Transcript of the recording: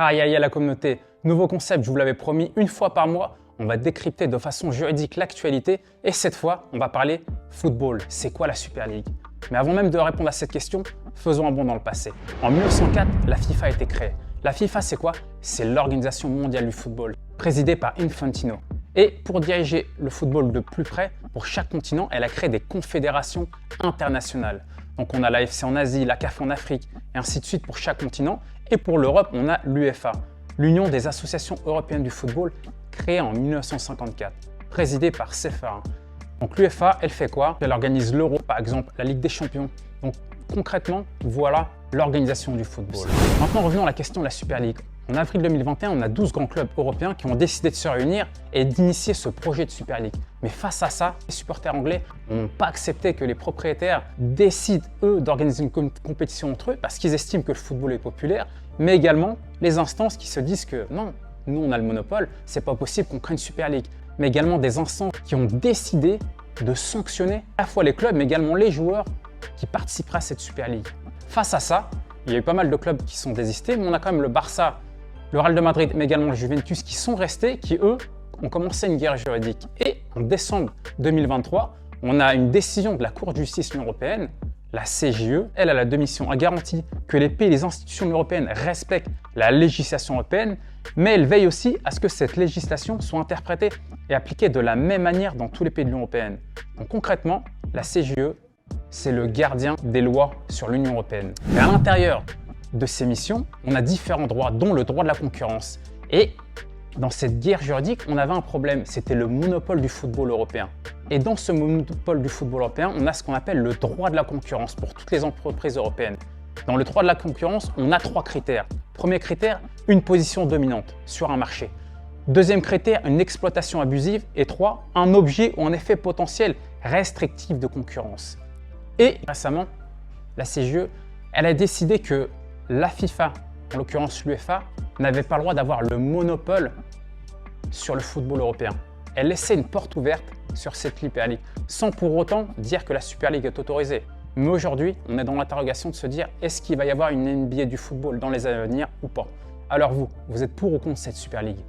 Aïe aïe à la communauté, nouveau concept, je vous l'avais promis, une fois par mois, on va décrypter de façon juridique l'actualité et cette fois, on va parler football. C'est quoi la Super League? Mais avant même de répondre à cette question, faisons un bond dans le passé. En 1904, la FIFA a été créée. La FIFA, c'est quoi? C'est l'Organisation mondiale du football, présidée par Infantino. Et pour diriger le football de plus près, pour chaque continent, elle a créé des confédérations internationales. Donc on a l'AFC en Asie, la CAF en Afrique, et ainsi de suite pour chaque continent. Et pour l'Europe, on a l'UEFA, l'Union des associations européennes du football, créée en 1954, présidée par Ceferin. Donc l'UEFA, elle fait quoi? Elle organise l'Euro, par exemple, la Ligue des Champions. Donc concrètement, voilà l'organisation du football. Maintenant, revenons à la question de la Super League. En avril 2021, on a 12 grands clubs européens qui ont décidé de se réunir et d'initier ce projet de Super League. Mais face à ça, les supporters anglais n'ont pas accepté que les propriétaires décident, eux, d'organiser une compétition entre eux parce qu'ils estiment que le football est populaire, mais également les instances qui se disent que non, nous on a le monopole, c'est pas possible qu'on crée une Super League. Mais également des instances qui ont décidé de sanctionner à la fois les clubs, mais également les joueurs qui participeraient à cette Super League. Face à ça, il y a eu pas mal de clubs qui sont désistés, mais on a quand même le Barça, le Real de Madrid, mais également le Juventus qui sont restés, qui eux ont commencé une guerre juridique. Et en décembre 2023, on a une décision de la Cour de justice de l'Union européenne, la CJE. Elle a la mission, a garanti que les pays et les institutions européennes respectent la législation européenne, mais elle veille aussi à ce que cette législation soit interprétée et appliquée de la même manière dans tous les pays de l'Union européenne. Donc concrètement, la CJE, c'est le gardien des lois sur l'Union européenne. Et à l'intérieur de ces missions, on a différents droits, dont le droit de la concurrence. Et dans cette guerre juridique, on avait un problème, c'était le monopole du football européen. Et dans ce monopole du football européen, on a ce qu'on appelle le droit de la concurrence pour toutes les entreprises européennes. Dans le droit de la concurrence, on a 3 critères. Premier critère, une position dominante sur un marché. Deuxième critère, une exploitation abusive. Et 3, un objet ou un effet potentiel restrictif de concurrence. Et récemment, la CJE, elle a décidé que la FIFA, en l'occurrence l'UEFA, n'avait pas le droit d'avoir le monopole sur le football européen. Elle laissait une porte ouverte sur cette Super League, sans pour autant dire que la Super League est autorisée. Mais aujourd'hui, on est dans l'interrogation de se dire, est-ce qu'il va y avoir une NBA du football dans les années à venir ou pas? Alors vous êtes pour ou contre cette Super League?